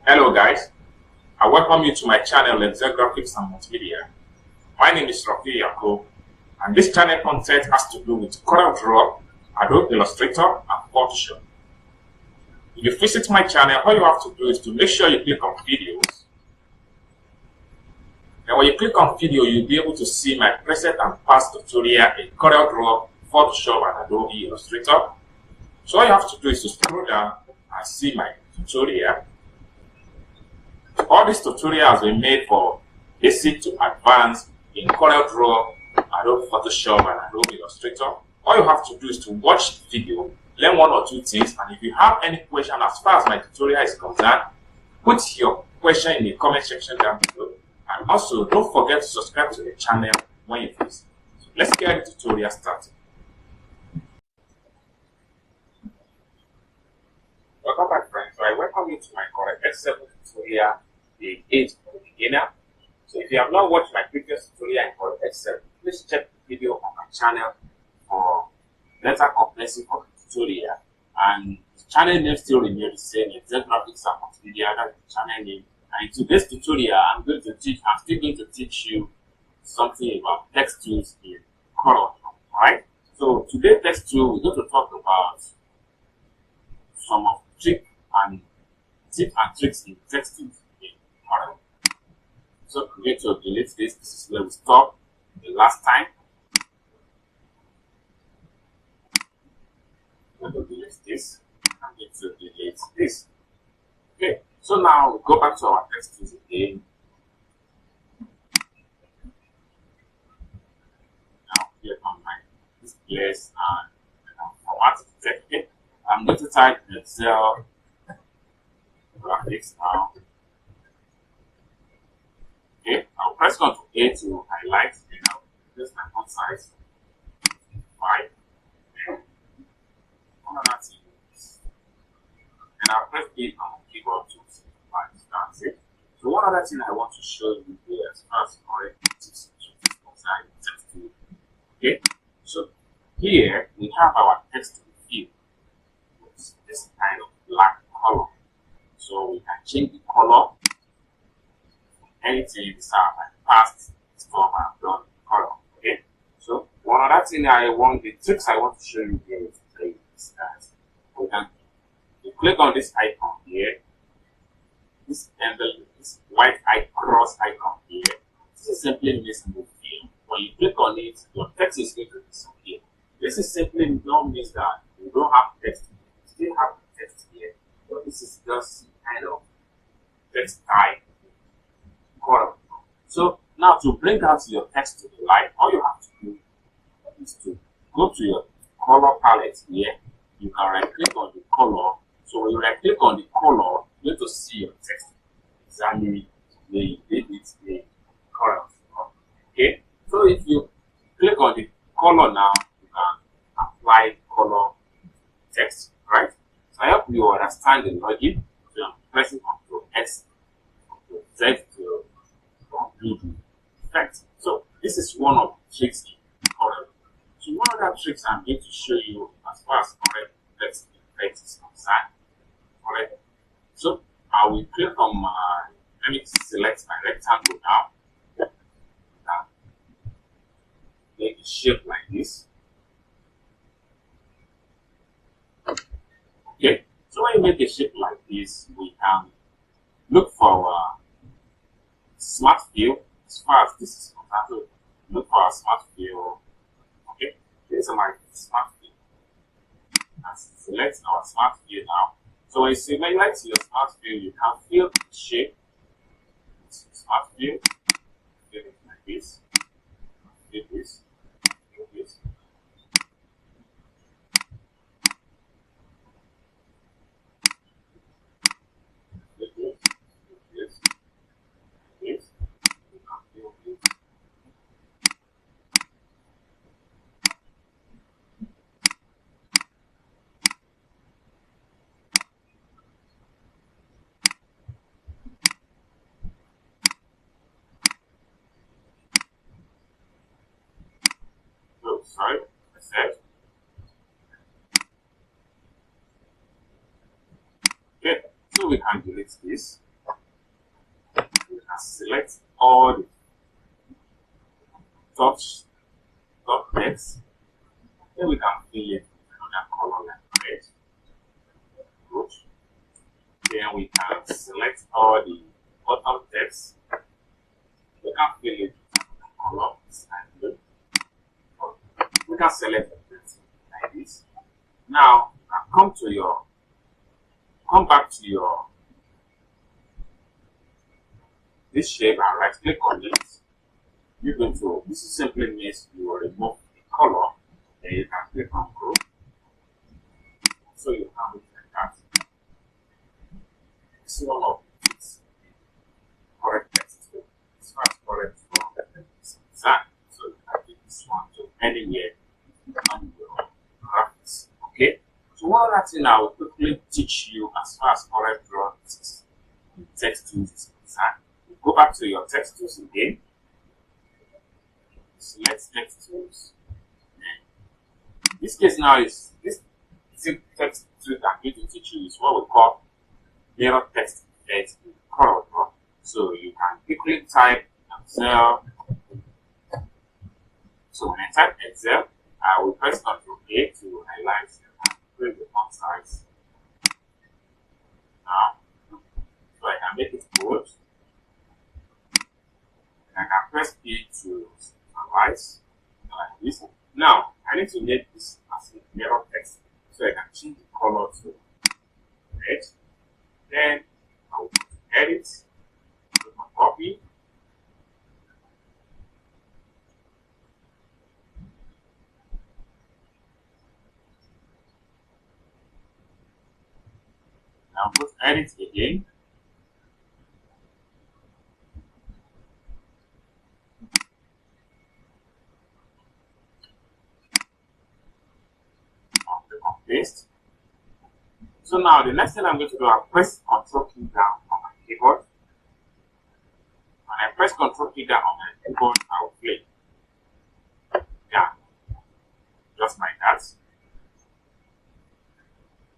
Hello guys, I welcome you to my channel AHSAN Graphics and Multimedia. My name is Rafi Yako, and this channel content has to do with CorelDraw, Adobe Illustrator, and Photoshop. If you visit my channel, all you have to do is to make sure you click on videos. And when you click on video, you'll be able to see my present and past tutorial in CorelDraw, Photoshop, and Adobe Illustrator. So all you have to do is to scroll down and see my tutorial. All these tutorials have been made for basic to advanced in CorelDraw, Adobe Photoshop, and Adobe Illustrator. All you have to do is to watch the video, learn one or two things, and if you have any question as far as my tutorial is concerned, put your question in the comment section down below. And also, don't forget to subscribe to the channel when you visit. So let's get the tutorial started. Welcome back, friends. So I welcome you to my Corel X7 tutorial, the 8 for the beginner. So if you have not watched my previous tutorial in Corel X7, please check the video on my channel for better comprehensive tutorial. And the channel name still remains the same, AHSAN Graphics and Multimedia, that's the channel name. And in today's tutorial, I'm still going to teach you something about text tools in CorelDraw. Alright? So today's text tool, we're going to talk about some of tips and tricks in text tools in CorelDraw. So I'm going to delete this. This is where we stopped the last time. I'm going to delete this. I'm going to delete this. Okay. So now we go back to our text tools again. Now click on my displays and format the text. Okay. I'm going to type AHSAN Graphics now. Okay, I'll press Ctrl A to highlight, just my font size 5. Another thing is, and I'll press A on the keyboard to simplify. That's it. So one other thing I want to show you here as far as correct text tool. Okay, so here we have our text field with this kind of black color. So we can change the color. Anything is my past stuff I've done in color. Okay. So one other thing the tricks I want to show you here is that we can click on this icon here, this white cross icon here. This is simply means move field. When you click on it, your text is going to disappear. This is simply not means that you don't have text. You still have text here, but this is just kind of text type. So now to bring out your text to the light, all you have to do is to go to your color palette here. You can right click on the color. So when you right click on the color, you're going to see your text exactly the color. Okay. So if you click on the color now, you can apply color text, right? So I hope you understand the logic. So I'm pressing Ctrl X, Ctrl Z to do the effect. So this is one of the tricks in Corel. So one of the tricks I'm going to show you as far as Corel text effect is concerned. Correct. So I will click on my, let me select my rectangle now. Make a shape like this. Okay. So when you make a shape like this, we can look for smart view. As far as this is concerned, look for a smart view. Okay, this is my smart view. Let's select our smart view now. So when you select your smart view, you can fill the shape. Smart view, fill it like this, fill this, fill this. Sorry, I said. Okay, so we can delete this. can select all the top text. Then we can fill it with another color like red. Good. Then we can select all the bottom text. We can fill it with another color and blue. We can select everything like this. Now come back to your this shape and right click on it. You're going to, this is simply means you will remove the color, and you can click on group. So you have it like that. See all of it correct text. As far as correct from exact. So you can take this one to anywhere on your graphics. Okay? So one other thing I will quickly teach you as far as CorelDraw text tools is concerned. Go back to your text tools again. Select text tools. In this case now is this text tool that I'm going to teach you is what we call mirror text text in CorelDraw. So you can quickly type Excel. So when I type Excel, I will press Ctrl A to highlight and increase the font size. Now, so I can make it bold. I can press P to analyze like this. Now, I need to make this as a mirror text. So I can change the color to red. Then I will go to edit, click on copy. Now go to edit again. Paste. So now the next thing I'm going to do, I'll press Ctrl key down on my keyboard. When I press Ctrl key down on my keyboard, I will play. Yeah, just like that.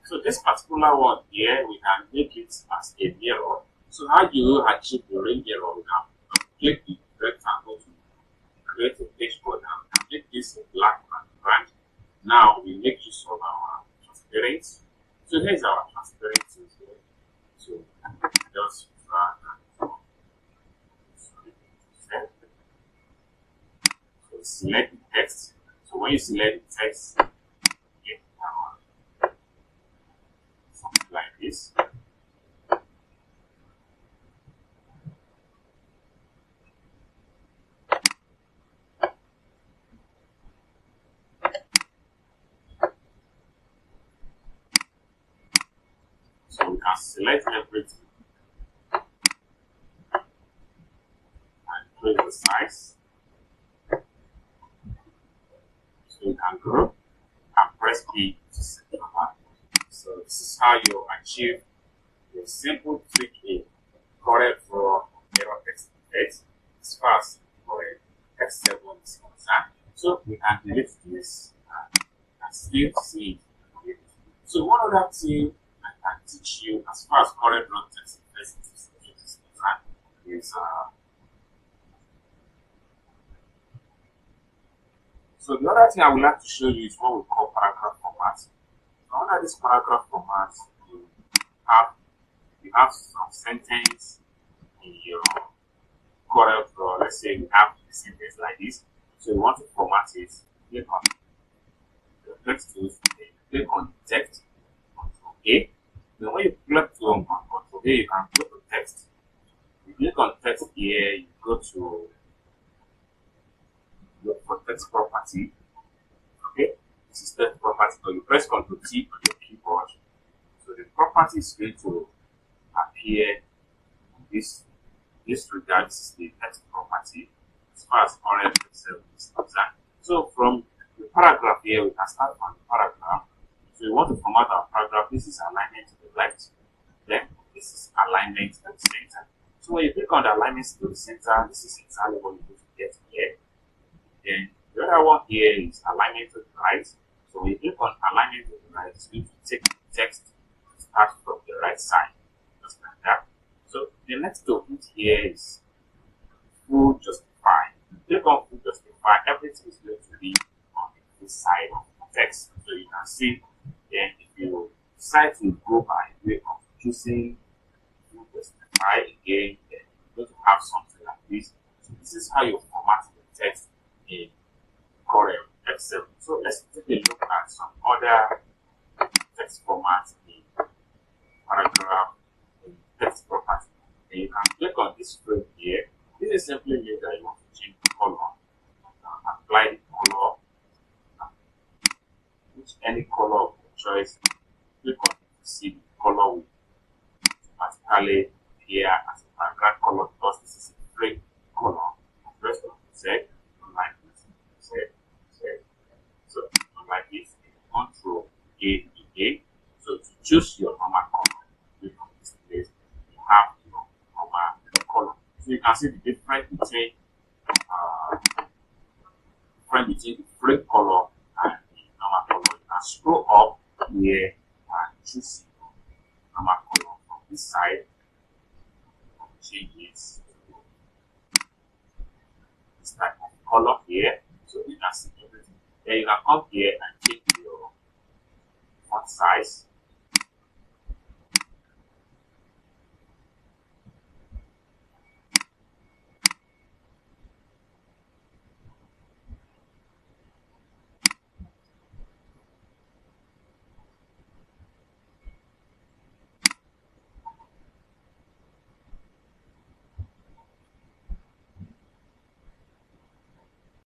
So this particular one here, we can make it as a mirror. So how do you achieve the ring mirror? We can click the rectangle to create a page border and make this a black and brown. Now we make use of our transparent. So here's our transparent tool here. So just drag and so select the text. So when you select the text, you get something like this. So we can select everything and increase the size. So you can group and press P to simplify. So this is how you achieve a simple trick in CorelDraw mirror text as far as Corel X7 is concerned. So we can delete this and still see it. So one other thing I can teach you as far as CorelDraw text is concerned is so the other thing I would like to show you is what we call paragraph format. So under this paragraph format, you have some sentence in your CorelDraw. Let's say you have a sentence like this. So you want to format it, click on the text tools, click on text, Ctrl A. Then when you click on Ctrl A, you can go to text. You click on text here, you go to look for text property. Okay, this is text property. So you press Ctrl T on your keyboard. So the property is going to appear in this regard. This is the text property as far as Corel X7 is concerned. So from the paragraph here, we can start from the paragraph. So we want to format our paragraph. This is alignment to the left. Then this is alignment to the center. So when you click on the alignment to the center, this is exactly what you're going to get here. Then the other one here is alignment to the right. So when you click on alignment to the right, it's going to take the text to start from the right side, just like that. So the next to it here is full justify. Click on full justify, everything is going to be on the side of the text. So you can see then if you decide to go by way of choosing full justify again, then you're going to have something like this. So this is how you format the text in Corel X7. So let's take a look at some other text formats in paragraph in text property. And you can click on this frame here. This is simply means that you want to change the color. Apply the color, which any color of your choice. Click on it to see the color will automatically appear as a background color because this is a frame color. Press on the set, like this, set. So like this, Control A again. So to choose your normal color, click on this place. You have your normal color. So you can see the difference between the frame color and the normal color. You can scroll up here and choose your normal color from this side. Change it to this type of color here. So you can see everything. Then you can come here and change your font size.